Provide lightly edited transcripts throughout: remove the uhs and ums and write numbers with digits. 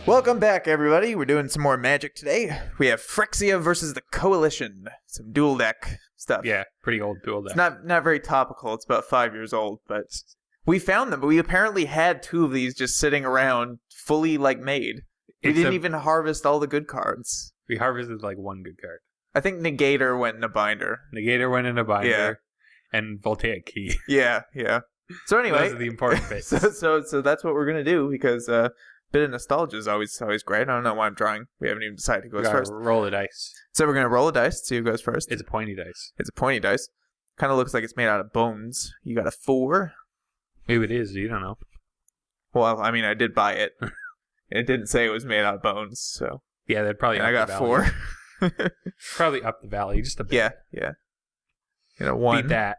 Welcome back, everybody. We're doing some more Magic today. We have Phyrexia versus the Coalition. Some dual deck stuff. Yeah, pretty old dual deck. It's not very topical. It's about 5 years old, but we found them. But we apparently had 2 of these just sitting around, fully made. We didn't even harvest all the good cards. We harvested one good card. I think Negator went in a binder. Yeah. And Voltaic Key. Yeah. So anyway, those are the important bits. So that's what we're gonna do because a bit of nostalgia is always great. I don't know why I'm drawing. We haven't even decided who goes first. Roll the dice. So we're gonna roll a dice. See who goes first. It's a pointy dice. It's a pointy dice. Kind of looks like it's made out of bones. You got a 4. Maybe it is. You don't know. Well, I mean, I did buy it. It didn't say it was made out of bones, so yeah, they'd probably. And I got 4. Probably up the valley just a bit. Yeah. 1. Beat that.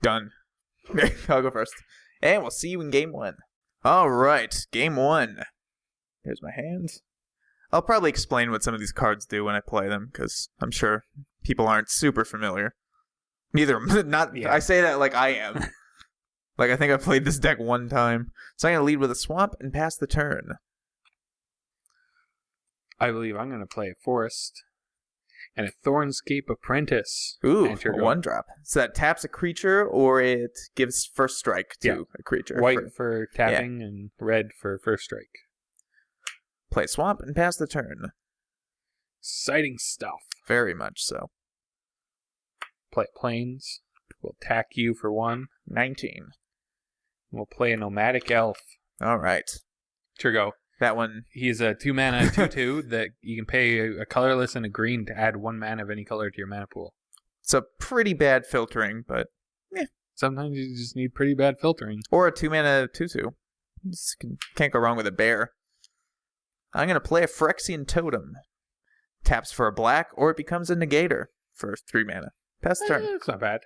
Done. I'll go first. And we'll see you in game 1. All right, game 1. Here's my hand. I'll probably explain what some of these cards do when I play them, because I'm sure people aren't super familiar. Neither. Yeah. I say that like I am. I think I played this deck 1 time. So I'm going to lead with a swamp and pass the turn. I believe I'm going to play a forest and a Thornscape Apprentice. Ooh, a 1-drop. So that taps a creature, or it gives first strike to a creature. White for tapping and red for first strike. Play swamp and pass the turn. Exciting stuff. Very much so. Play plains. We'll attack you for 1. 19. We'll play a Nomadic Elf. All right. Turgo. That one. He's a 2-mana 2/2 that you can pay a colorless and a green to add 1 mana of any color to your mana pool. It's a pretty bad filtering, but sometimes you just need pretty bad filtering. Or a 2-mana 2/2. Can't go wrong with a bear. I'm going to play a Phyrexian Totem. Taps for a black, or it becomes a Negator for 3 mana. Pass the turn. It's not bad.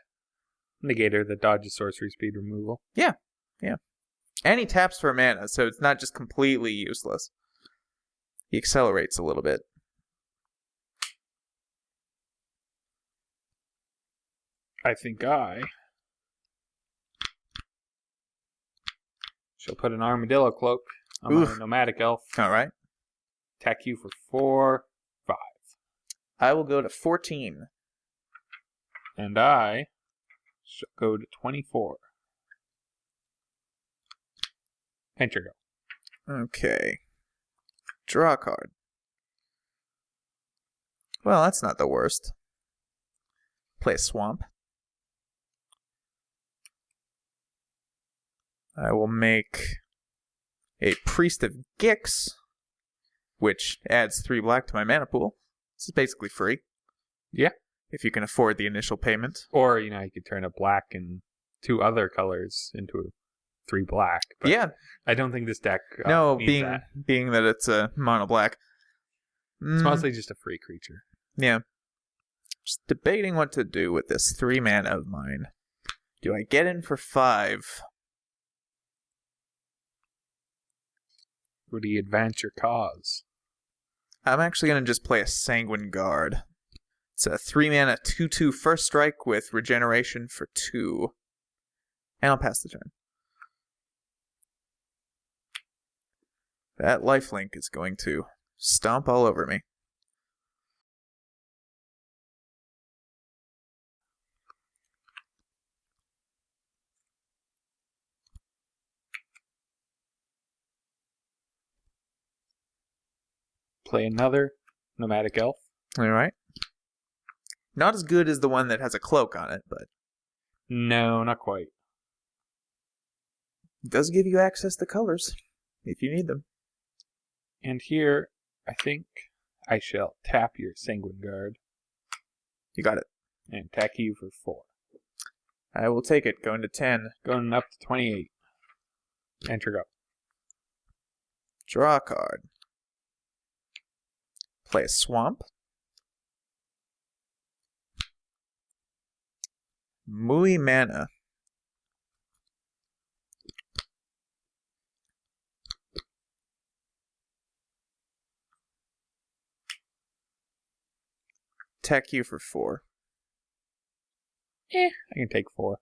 Negator that dodges sorcery speed removal. Yeah. And he taps for mana, so it's not just completely useless. He accelerates a little bit. I think I shall put an Armadillo Cloak on my Nomadic Elf. All right. Attack you for 4, 5. I will go to 14. And I shall go to 24. Enter go. Okay. Draw a card. Well, that's not the worst. Play a swamp. I will make a Priest of Gix, which adds 3 black to my mana pool. This is basically free. Yeah. If you can afford the initial payment. Or, you could turn a black and 2 other colors into a 3 black. But yeah. I don't think this deck being that. Being that it's a mono black. It's mostly just a free creature. Yeah. Just debating what to do with this 3 mana of mine. Do I get in for 5? Would he advance your cause? I'm actually going to just play a Sanguine Guard. It's a 3 mana 2/2 first strike with regeneration for 2. And I'll pass the turn. That lifelink is going to stomp all over me. Play another Nomadic Elf. All right. Not as good as the one that has a cloak on it, but... No, not quite. It does give you access to colors, if you need them. And here, I think I shall tap your Sanguine Guard. You got it. And attack you for 4. I will take it, going to 10. Going up to 28. Enter go. Draw a card. Play a swamp. Muy mana. Attack you for 4. I can take 4.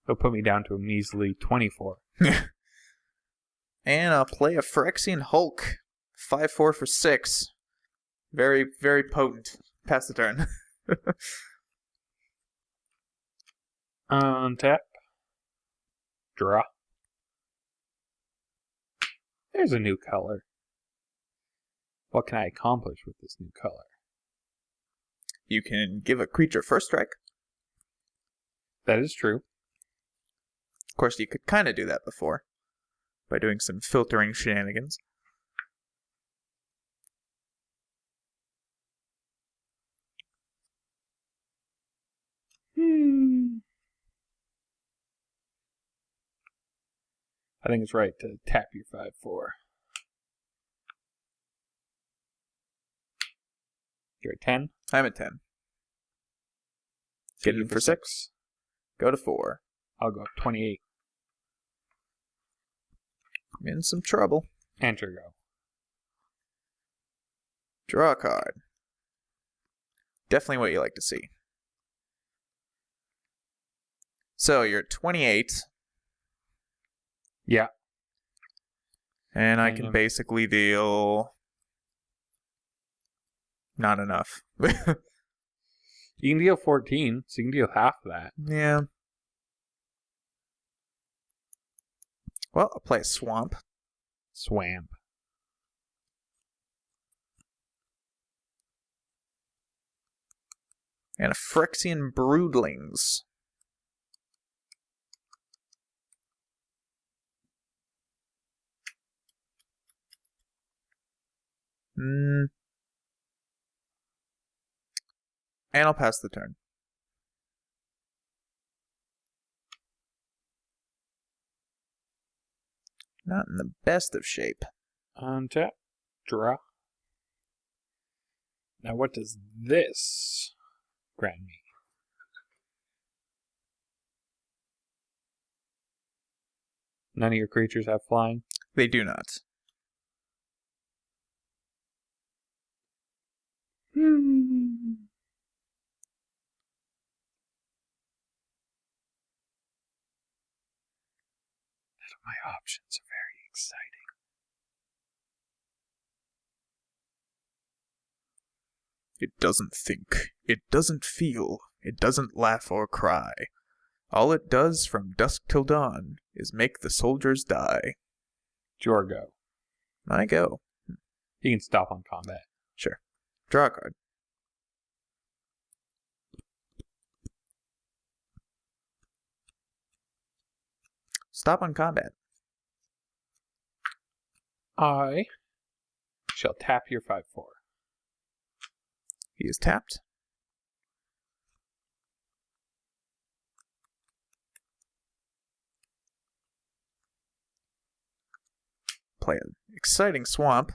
It'll put me down to a measly 24. And I'll play a Phyrexian Hulk. 5/4 for 6. Very, very potent. Pass the turn. Untap. Draw. There's a new color. What can I accomplish with this new color? You can give a creature first strike. That is true. Of course, you could kind of do that before by doing some filtering shenanigans. I think it's right to tap your 5/4. You're at 10. I'm at 10. Get in for 6. Go to 4. I'll go 28. I'm in some trouble. Enter go. Draw a card. Definitely what you like to see. So you're at 28. Yeah. And I can basically deal... not enough. You can deal 14, so you can deal half of that. Yeah. Well, I'll play a Swamp. Swamp. And a Phyrexian Broodlings. And I'll pass the turn. Not in the best of shape. Untap. Draw. Now what does this grant me? None of your creatures have flying? They do not. My options are very exciting. It doesn't think. It doesn't feel. It doesn't laugh or cry. All it does from dusk till dawn is make the soldiers die. Your go. I go. You can stop on combat. Sure. Draw a card. Stop on combat. I shall tap your 5/4. He is tapped. Play an exciting Swamp.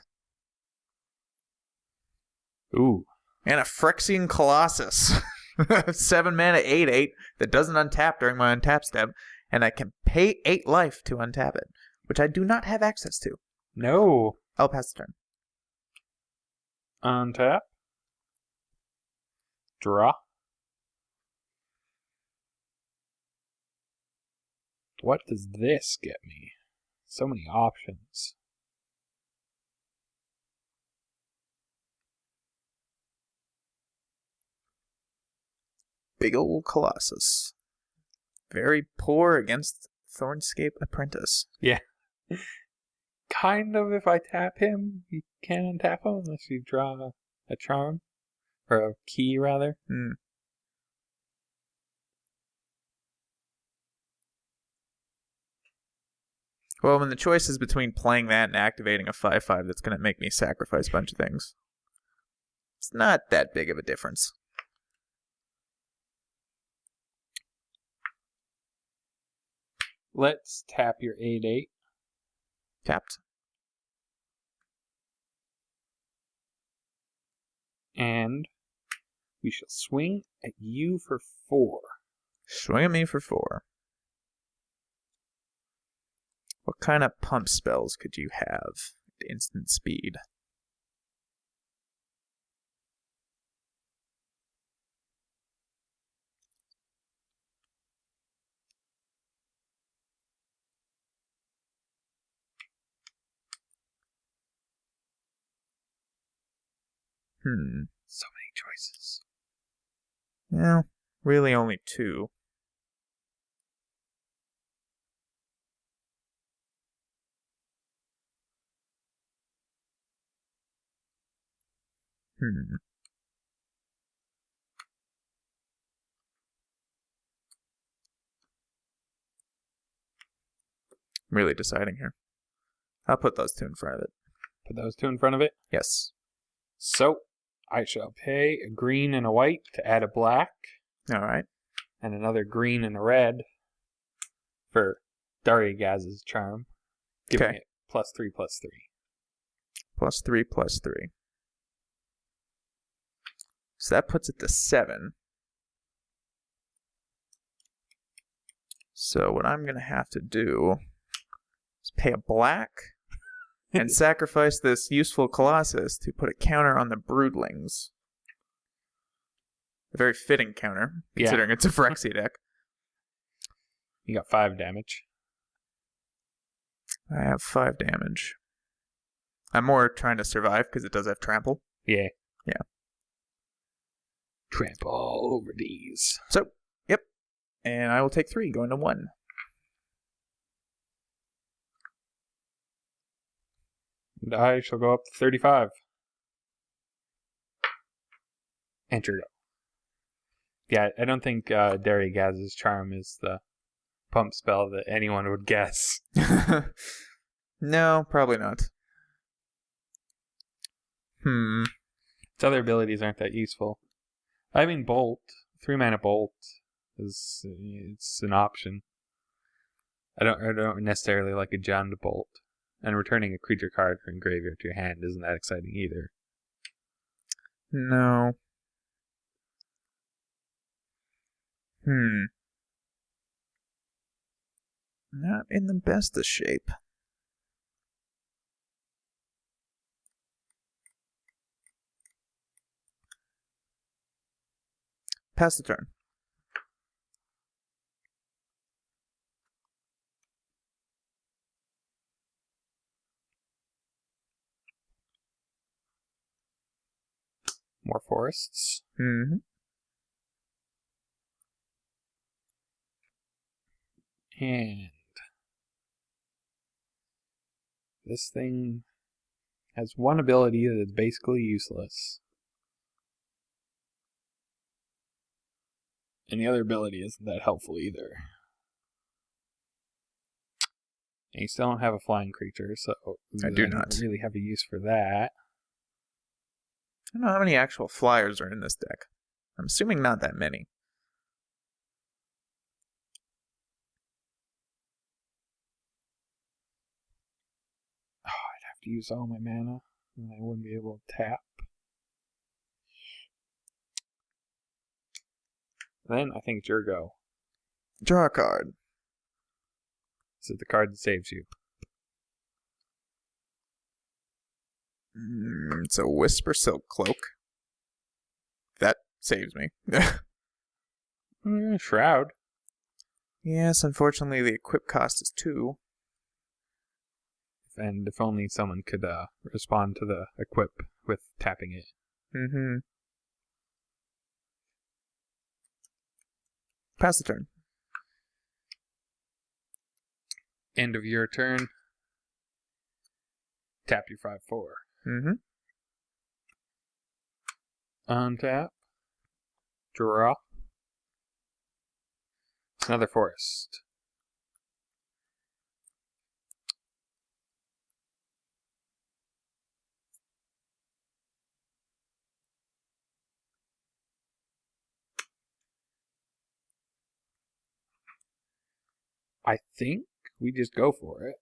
Ooh. And a Phyrexian Colossus. 7 mana, 8/8 that doesn't untap during my untap step, and I can pay 8 life to untap it, which I do not have access to. No. I'll pass the turn. Untap. Draw. What does this get me? So many options. Big ol' Colossus. Very poor against Thornscape Apprentice. Yeah. Kind of, if I tap him, you can't untap him unless you draw a charm. Or a key, rather. Well, when the choice is between playing that and activating a 5/5 that's going to make me sacrifice a bunch of things, it's not that big of a difference. Let's tap your 8/8. Tapped. And we shall swing at you for 4. Swing at me for 4. What kind of pump spells could you have at instant speed? So many choices. Well, really only 2. I'm really deciding here. I'll put those 2 in front of it. Put those 2 in front of it. Yes. So, I shall pay a green and a white to add a black. All right. And another green and a red for Dariagaz's charm. Giving it +3/+3. +3/+3. So that puts it to 7. So what I'm going to have to do is pay a black and sacrifice this useful Colossus to put a counter on the Broodlings. A very fitting counter, considering it's a Phyrexia deck. You got 5 damage. I have 5 damage. I'm more trying to survive because it does have trample. Yeah. Yeah. Trample all over these. So, yep. And I will take 3, going to 1. And I shall go up to 35. Enter. Yeah, I don't think Dariagaz's charm is the pump spell that anyone would guess. No, probably not. Its other abilities aren't that useful. I mean, Bolt. 3-mana Bolt it's an option. I don't necessarily like a John Bolt. And returning a creature card from graveyard to your hand isn't that exciting either. No. Not in the best of shape. Pass the turn. More forests. Mm-hmm. And this thing has one ability that is basically useless. And the other ability isn't that helpful either. And you still don't have a flying creature, so I do not don't really have a use for that. I don't know how many actual flyers are in this deck. I'm assuming not that many. Oh, I'd have to use all my mana, and I wouldn't be able to tap. Then I think it's your go. Draw a card. This is the card that saves you. It's a Whisper Silk Cloak. That saves me. Shroud. Yes, unfortunately the equip cost is 2. And if only someone could respond to the equip with tapping it. Mm-hmm. Pass the turn. End of your turn. Tap your 5/4. Mm-hmm. Untap. Draw. It's another forest. I think we just go for it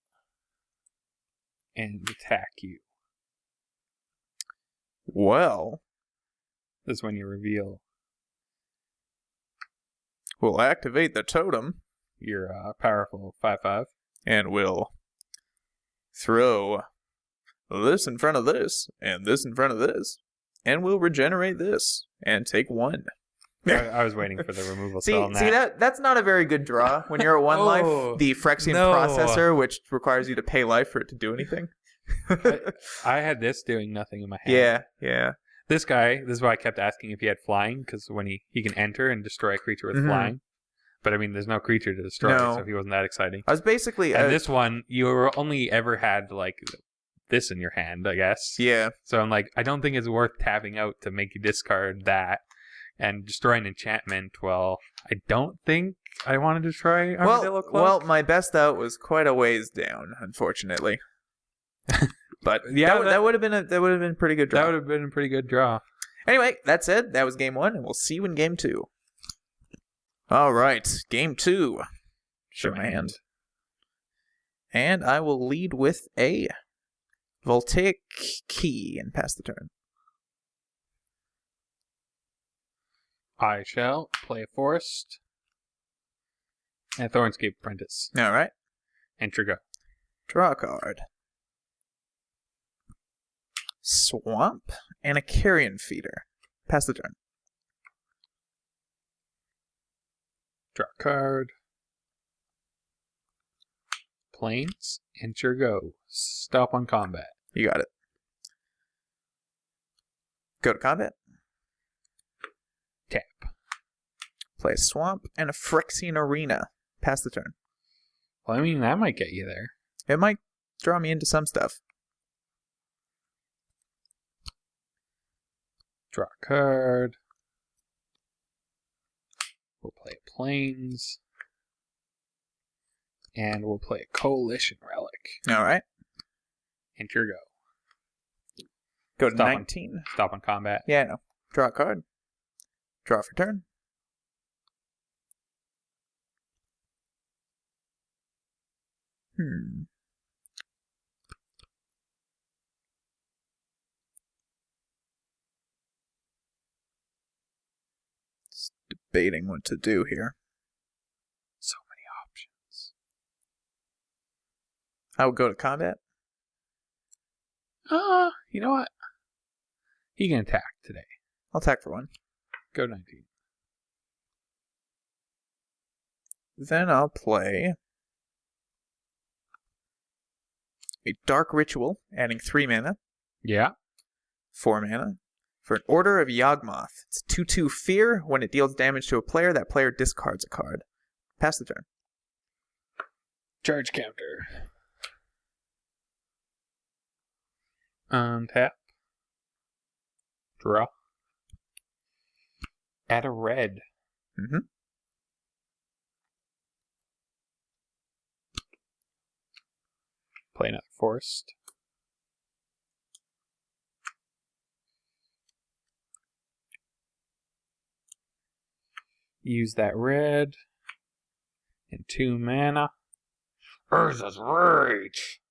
and attack you. Well, This is when you reveal we'll activate the totem your powerful 5/5. and we'll throw this in front of this and this in front of this and we'll regenerate this and take 1. I was waiting for the removal spell. See that's not a very good draw when you're at 1 life. The Phyrexian processor, which requires you to pay life for it to do anything. I had this doing nothing in my hand. Yeah. This guy, this is why I kept asking if he had flying, because when he can enter and destroy a creature with flying. But I mean, there's no creature to destroy, so he wasn't that exciting. I was basically... And this one, you only ever had, like, this in your hand, I guess. Yeah. So I'm like, I don't think it's worth tapping out to make you discard that. And destroy an enchantment, well, I don't think I want to destroy Armadillo Cloak. Well, my best out was quite a ways down, unfortunately. But yeah, that would have been a pretty good draw. That would have been a pretty good draw. Anyway, that said, that was game 1, and we'll see you in game 2. All right, game 2. Show my hand. And I will lead with a Voltaic Key and pass the turn. I shall play a Forest and Thornscape Apprentice. All right. Enter go. Draw a card. Swamp and a Carrion Feeder. Pass the turn. Draw a card. Plains. Enter go. Stop on combat. You got it. Go to combat. Tap. Play a Swamp and a Phyrexian Arena. Pass the turn. Well, I mean, that might get you there. It might draw me into some stuff. Draw a card. We'll play a Plains. And we'll play a Coalition Relic. All right. Enter go. Go to 19. Stop on combat. Yeah, I know. Draw a card. Draw for turn. Just debating what to do here. So many options. I will go to combat. You know what? He can attack today. I'll attack for 1. Go 19. Then I'll play a Dark Ritual, adding 3 mana. Yeah. 4 mana. For an Order of Yawgmoth. It's 2/2 Fear. When it deals damage to a player, that player discards a card. Pass the turn. Charge counter. Untap. Draw. Add a red. Play another Forest. Use that red. And 2 mana. Urza's Rage!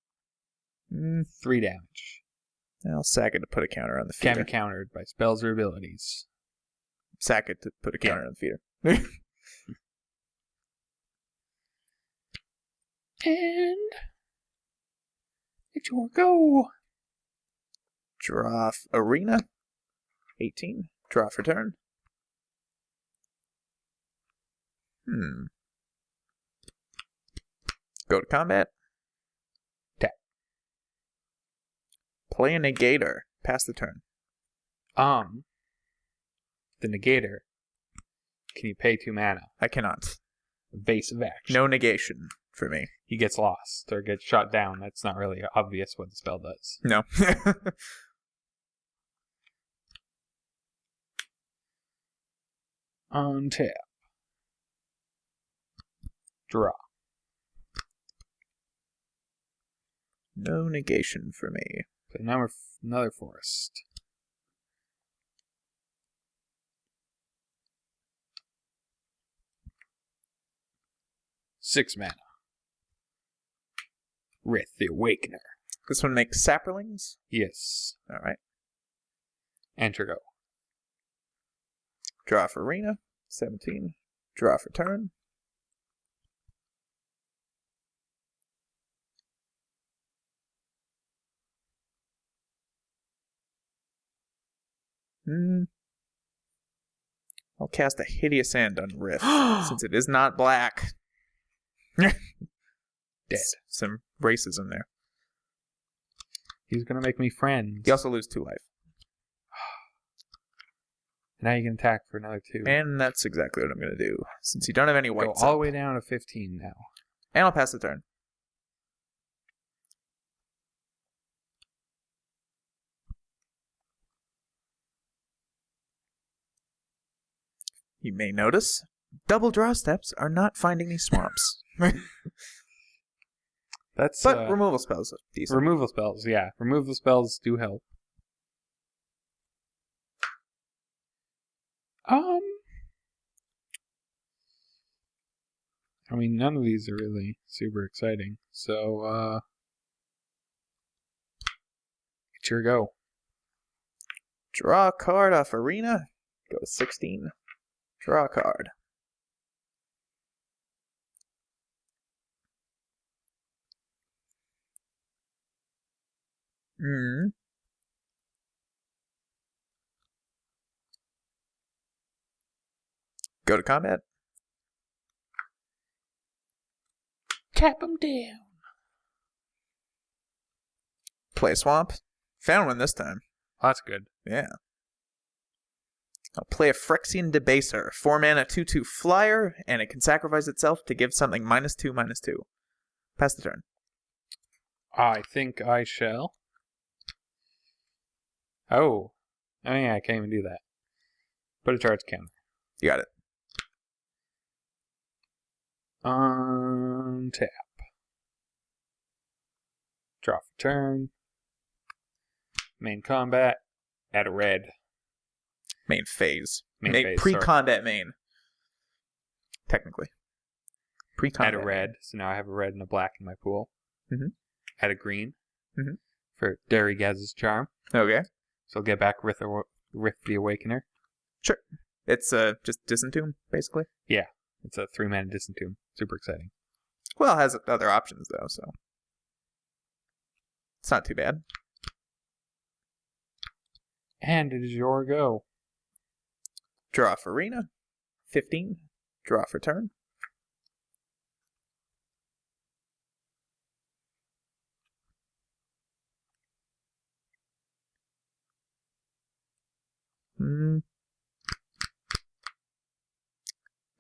3 damage. I'll sack it to put a counter on the Can feeder. be countered by spells or abilities. Sack it to put a counter on the feeder. And it's your go. Draw Arena. 18. Draw for turn. Go to combat. Tap. Play a Negator. Pass the turn. The Negator. Can you pay 2 mana? I cannot. Evasive action. No negation for me. He gets lost or gets shot down. That's not really obvious what the spell does. No. Untap. Draw. No negation for me. Play another Forest. Six mana. Rith the Awakener. This one makes Saplings? Yes. Alright. Enter go. Draw for Arena. 17. Draw for turn. I'll cast a Hideous End on Rift, since it is not black. Dead. Some racism there. He's gonna make me friends. You also lose 2 life. Now you can attack for another 2. And that's exactly what I'm going to do, since you don't have any Go whites all up. the way down to 15 now. And I'll pass the turn. You may notice, double draw steps are not finding these swamps. That's But removal spells are decent. removal spells. Yeah, removal spells do help. I mean, none of these are really super exciting. So, it's your go. Draw a card off Arena. Go to 16. Draw a card. Go to combat. Tap them down. Play a swamp. Found one this time. Oh, that's good. Yeah. I'll play a Phyrexian Debaser. 4 mana, 2/2 flyer, and it can sacrifice itself to give something -2/-2. Pass the turn. I think I shall. Oh. Oh, yeah, I can't even do that. Put a charge counter. You got it. Untap. Draw for turn. Main combat. Add a red. Main phase. Main phase, Pre-combat main. Technically. Pre-combat. Add a red. So now I have a red and a black in my pool. Mm-hmm. Add a green. Mm-hmm. For Darrygaz's Charm. Okay. So I'll get back Rith the Awakener. Sure. It's just Disentomb, basically. Yeah. It's a 3-mana Disentomb. Super exciting. Well, it has other options, though, so. It's not too bad. And it is your go. Draw for Arena. 15. Draw for turn.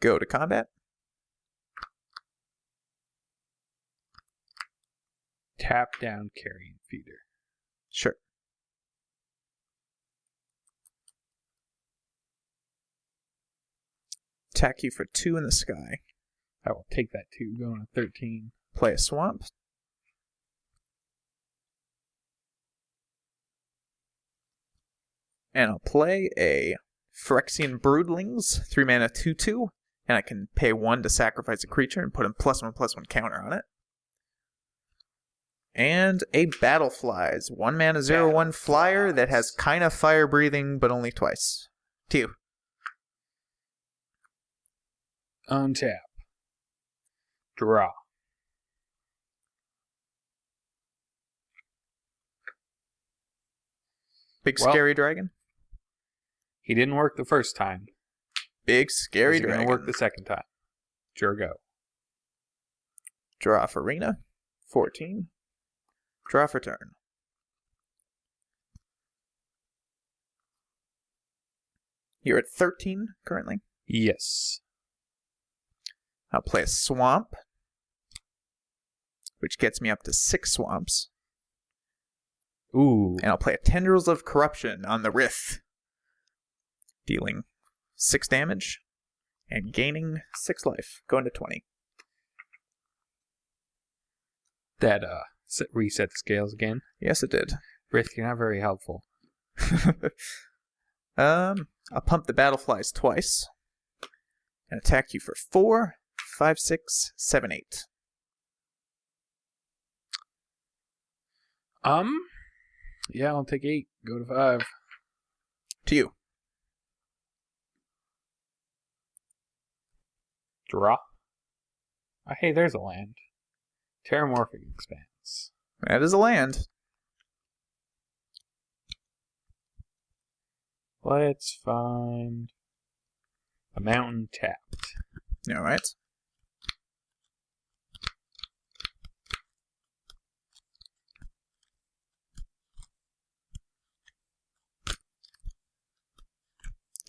Go to combat. Tap down Carrion Feeder. Sure. Attack you for 2 in the sky. I will take that 2, going to 13. Play a swamp. And I'll play a Phyrexian Broodlings, 3 mana 2/2, and I can pay 1 to sacrifice a creature and put a +1/+1 counter on it. And a Battleflies, 1 mana 0/1 flyer that has kind of fire breathing, but only twice. To you. Untap. Draw. Big scary dragon. He didn't work the first time. Big scary He's dragon. going to work the second time. It's your go. Draw for Arena. 14. Draw for turn. You're at 13 currently. Yes. I'll play a swamp, which gets me up to 6 swamps. Ooh. And I'll play a Tendrils of Corruption on the Rith, dealing 6 damage and gaining 6 life, going to 20. That reset the scales again. Yes, it did. Rith, you're not very helpful. I'll pump the Battleflies twice and attack you for 4, 5, 6, 7, 8. Yeah, I'll take 8. Go to 5. To you. Draw. Oh, hey, there's a land. Terramorphic Expanse. That is a land. Let's find a mountain tapped. All right.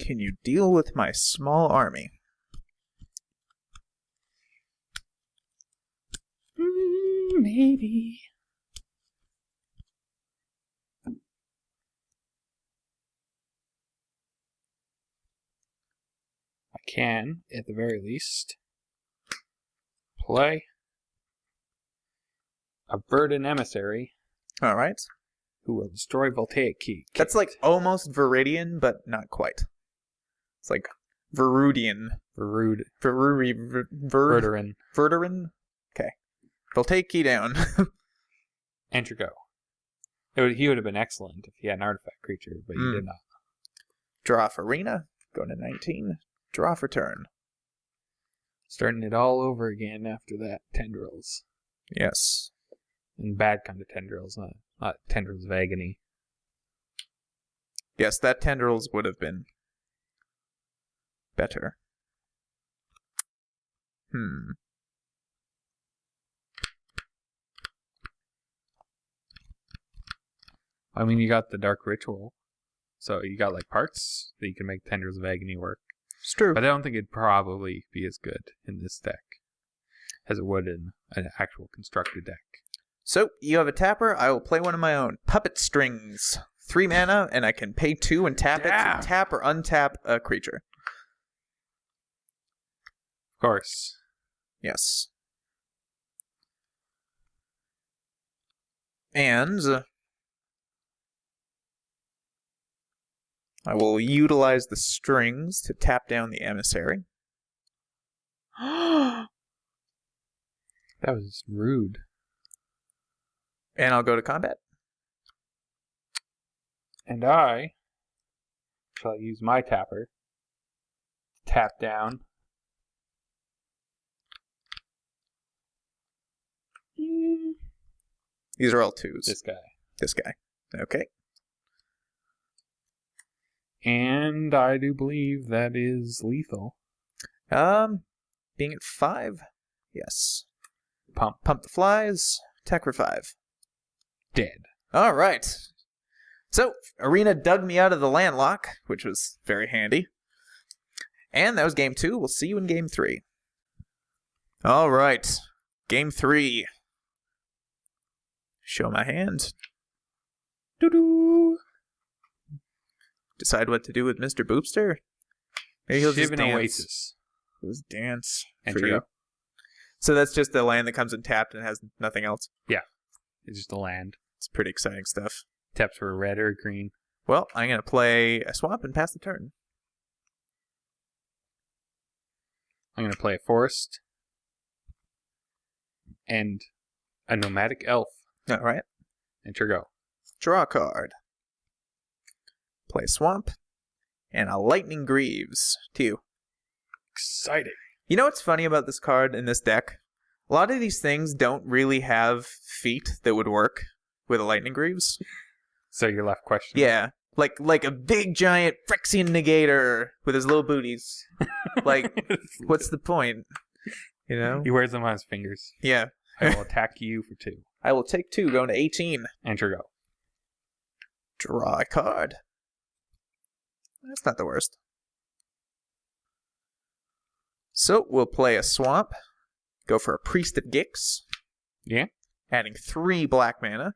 can you deal with my small army? Maybe. I can, at the very least, play a Verdant Emissary All right. who will destroy Voltaic Key. That's like almost Viridian, but not quite. It's like Verudian. Verdurin. Verdurin? Okay. Voltaic key down. Enter go. He would have been excellent if he had an artifact creature, but he did not. Draw for arena. Going to 19. Draw for turn. Starting it all over again after that. Tendrils. Yes. And bad kind of tendrils, not tendrils of agony. Yes, that tendrils would have been better. I mean, you got the Dark Ritual. So you got like parts that you can make Tendrils of Agony work. It's true. But I don't think it'd probably be as good in this deck as it would in an actual constructed deck. So, you have a tapper. I will play one of my own. Puppet Strings. 3 mana, and I can pay 2 and tap it to tap or untap a creature. Of course. Yes. And I will utilize the strings to tap down the emissary. That was rude. And I'll go to combat. And I shall use my tapper to tap down These are all 2s. this guy. This guy. Okay. And I do believe that is lethal. Being at 5. Yes. Pump. Pump the flies. Attack for 5. Dead. All right. So, Arena dug me out of the landlock, which was very handy. And that was game 2. We'll see you in game 3. All right. Game 3. Show my hand. Doo-doo. Decide what to do with Mr. Boopster. Maybe he'll just Shivan dance. Oasis. He'll just dance Enter for you. go. So that's just the land that comes in tapped and has nothing else. Yeah. It's just a land. It's pretty exciting stuff. Taps for a red or a green. Well, I'm going to play a swamp and pass the turn. I'm going to play a forest. And a nomadic elf. All right. Enter go. Draw a card. Play swamp. And a lightning greaves to you. Exciting. You know what's funny about this card in this deck? A lot of these things don't really have feet that would work with a lightning greaves. So you're left questioning. Yeah. Like a big giant Phyrexian negator with his little booties. Like, what's the point? You know? He wears them on his fingers. Yeah. I will attack you for 2. I will take 2, going to 18. Enter go. Draw a card. That's not the worst. So, we'll play a swamp. Go for a Priest of Gix. Yeah. Adding 3 black mana,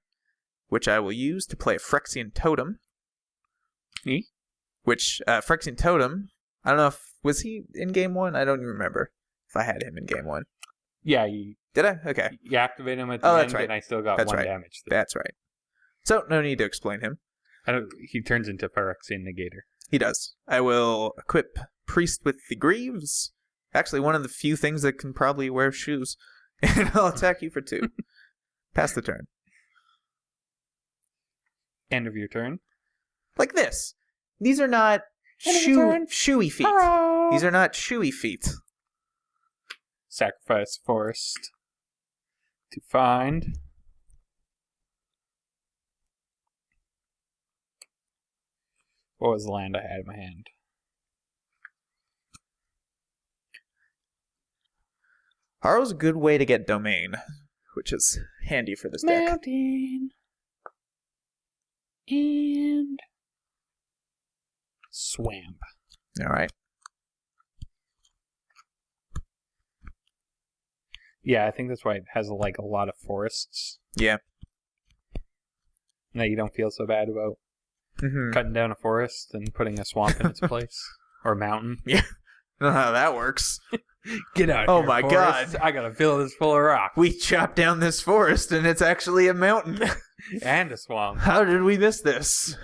which I will use to play a Phyrexian Totem. Which, Phyrexian Totem, I don't know if, was he in game 1? I don't even remember if I had him in game 1. Yeah, you Did I? Okay. activate him at the Oh, end, that's right. and I still got That's 1 right. damage. That's right. So, no need to explain him. He turns into Phyrexian Negator. He does. I will equip Priest with the Greaves. Actually, one of the few things that can probably wear shoes. And I'll attack you for 2. Pass the turn. End of your turn. Like this. These are not shoey feet. Hello. These are not shoey feet. Sacrifice forest to find what was the land I had in my hand? Harrow's a good way to get domain, which is handy for this deck. Mountain and swamp. All right. Yeah, I think that's why it has like a lot of forests. Yeah. That you don't feel so bad about cutting down a forest and putting a swamp in its place. Or a mountain. Yeah. I don't know how that works. Get out Oh here, my forest. God. I gotta fill this full of rocks. We chopped down this forest and it's actually a mountain. And a swamp. How did we miss this?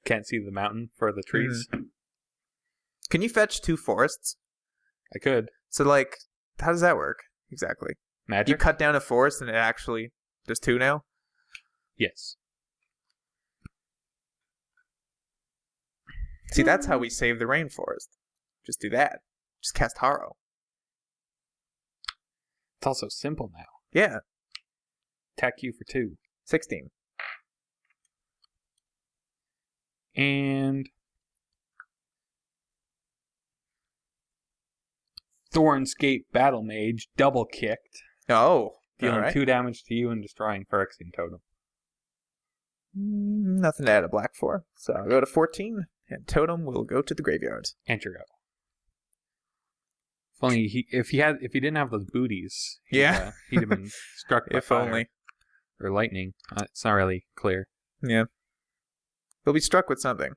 Can't see the mountain for the trees. Can you fetch 2 forests? I could. So, like, how does that work exactly? Magic? You cut down a forest and it actually... There's 2 now? Yes. See, that's how we save the rainforest. Just do that. Just cast Harrow. It's also simple now. Yeah. Attack you for 2. 16. And... Thornscape Battle Mage double kicked. Oh. Dealing Alright. 2 damage to you and destroying Phyrexian Totem. Nothing to add a black for. So I'll go to 14, and Totem will go to the graveyard. Enter go. If only if he didn't have those booties, he'd have been struck by If fire only. or lightning. It's not really clear. Yeah. He'll be struck with something.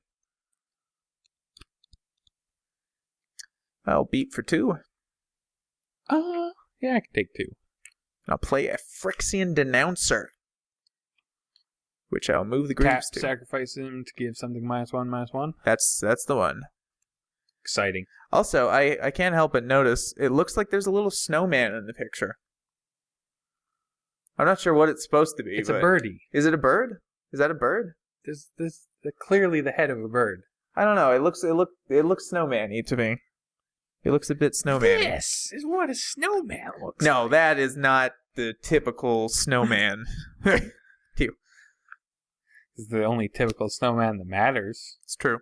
I'll beat for 2. Yeah, I can take 2. I'll play a Phyrexian Denouncer, which I'll move the Tap, Greaves to. sacrifice him to give something -1/-1. That's the one. Exciting. Also, I can't help but notice, it looks like there's a little snowman in the picture. I'm not sure what it's supposed to be. It's a but birdie. Is it a bird? Is that a bird? This clearly the head of a bird. I don't know. It looks snowman-y to me. It looks a bit snowman-y. This is what a snowman looks No, like. that is not the typical snowman. It's the only typical snowman that matters. It's true.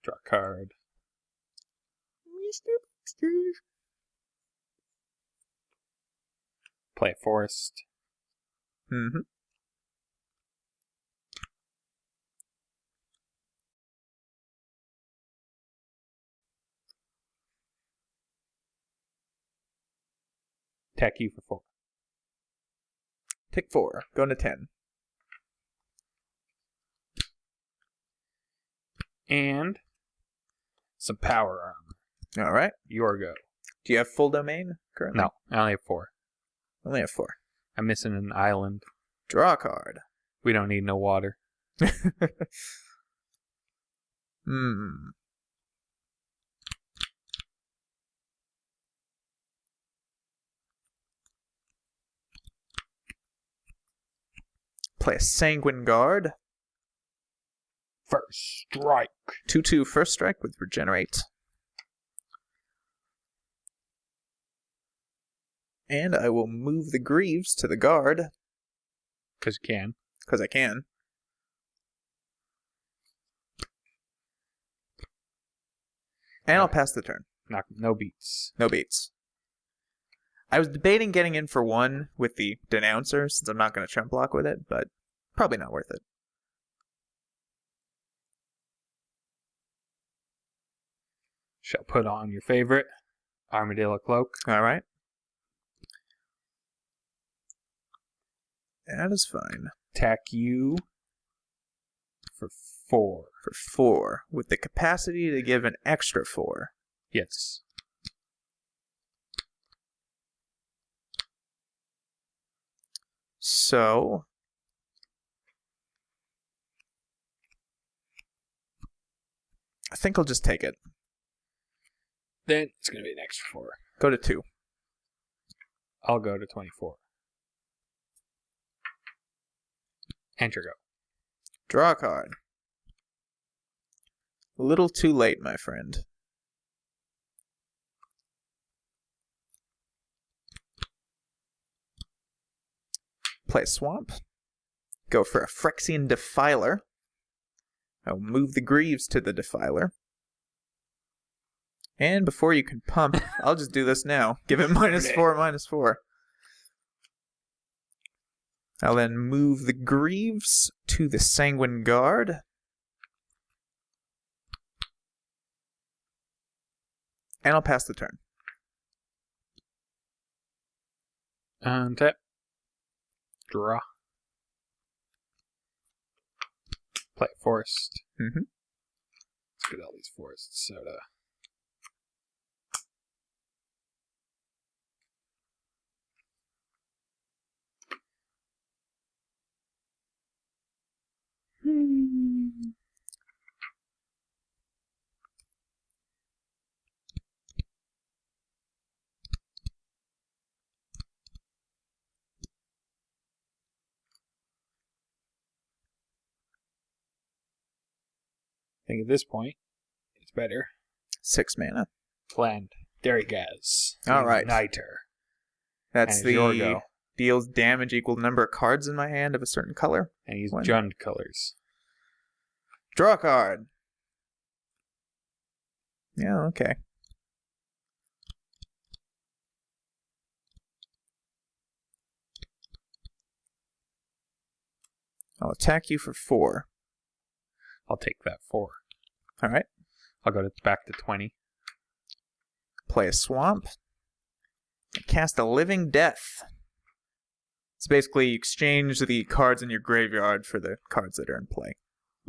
Draw a card. Play a forest. Mm-hmm. Attack you for 4. Pick 4. Going to 10. And some power armor. All right. Your go. Do you have full domain currently? No, I only have 4. Only have 4. I'm missing an island. Draw a card. We don't need no water. Play a Sanguine Guard. First strike. 2/2 first strike with Regenerate. And I will move the Greaves to the guard. Because you can. Because I can. And I'll pass the turn. No beats. No beats. I was debating getting in for 1 with the Denouncer, since I'm not going to chump block with it, but probably not worth it. Shall put on your favorite Armadillo Cloak. Alright. That is fine. Attack you for 4. For 4, with the capacity to give an extra 4. Yes. So... I think I'll just take it. Then it's going to be an extra 4. Go to 2. I'll go to 24. Enter go. Draw a card. A little too late, my friend. Play Swamp. Go for a Phyrexian Defiler. I'll move the Greaves to the Defiler. And before you can pump, I'll just do this now. Give it -4/-4. I'll then move the Greaves to the Sanguine Guard. And I'll pass the turn. Untap. Draw. Play Forest. Mm-hmm. Let's get all these Forest Soda. I think at this point, it's better. 6 mana. Planned. Derrygaz. All right. Igniter. That's And it's your the go. deals damage equal to number of cards in my hand of a certain color. And he's When? Jund colors. Draw a card. Yeah, okay. I'll attack you for 4. I'll take that 4. All right. I'll go back to 20. Play a swamp. Cast a Living Death. It's basically you exchange the cards in your graveyard for the cards that are in play,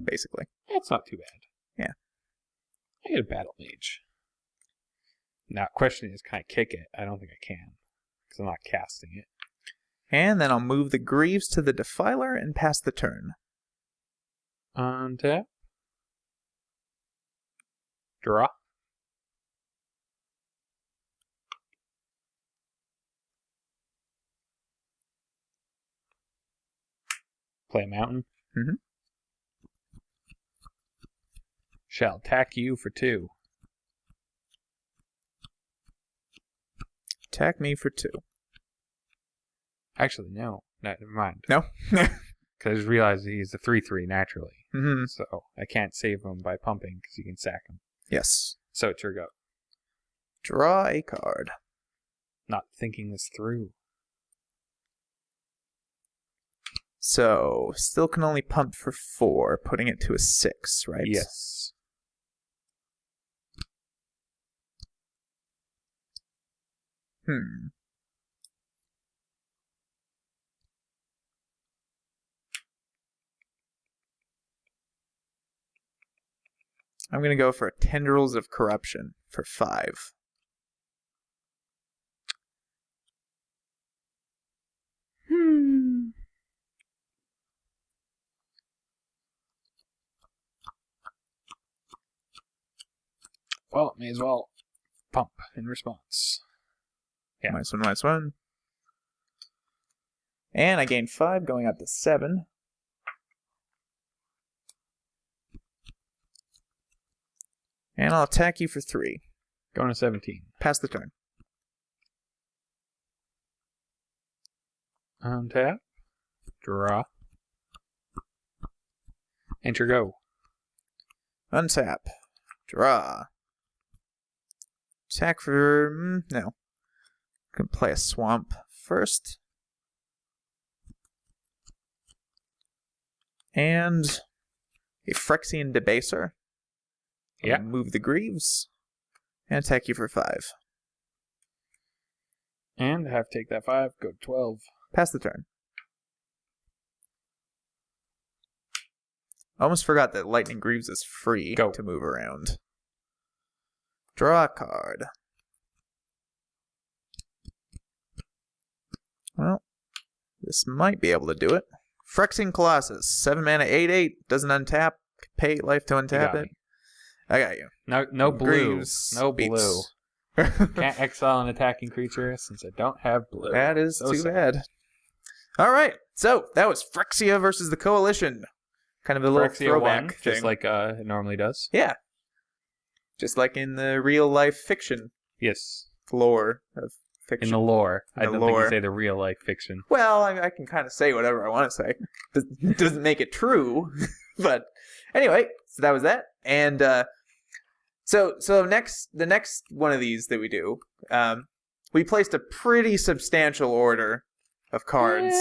basically. That's not too bad. Yeah. I get a Battle Mage. Now, question is, can I kick it? I don't think I can, because I'm not casting it. And then I'll move the Greaves to the Defiler and pass the turn. Untap. Draw. Play a mountain. Mm-hmm. Shall attack you for 2. Attack me for 2. Actually, no. Never mind. No? Because I just realized he's a 3/3 naturally. Mm-hmm. So I can't save him by pumping because you can sack him. Yes. So it's your go. Draw a card. Not thinking this through. So, still can only pump for 4, putting it to a 6, right? Yes. I'm going to go for Tendrils of Corruption for 5. Well, may as well pump in response. Yeah. -1/-1. And I gain 5, going up to 7. And I'll attack you for 3. Going to 17. Pass the turn. Untap. Draw. Enter go. Untap. Draw. Attack for... no. Can play a swamp first. And a Phyrexian Debaser. Yeah. Move the Greaves. And attack you for 5. And have take that 5. Go to 12. Pass the turn. Almost forgot that Lightning Greaves is free Go. to move around. Draw a card. Well, this might be able to do it. Phyrexian Colossus, 7 mana, 8/8, doesn't untap. Pay 8 life to untap it. Me. I got you. No blue. Greaves No beats. blue. Can't exile an attacking creature since I don't have blue. That is So too sad. bad. All right, so that was Phyrexia versus the Coalition. Kind of a little Phyrexia throwback won, thing. just like it normally does. Yeah. Just like in the real life fiction Yes. lore of fiction. In the lore. In I the don't think lore. you say the real life fiction. Well, I can kind of say whatever I want to say. Doesn't make it true. But anyway, so that was that. And so the next one of these that we do, we placed a pretty substantial order of cards,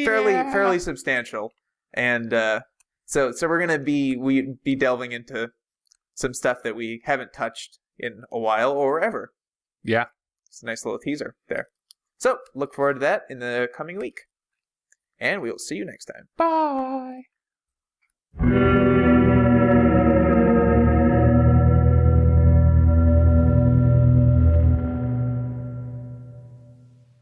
fairly substantial, and so we're gonna be delving into some stuff that we haven't touched in a while or ever. Yeah. It's a nice little teaser there. So look forward to that in the coming week, and we will see you next time. Bye.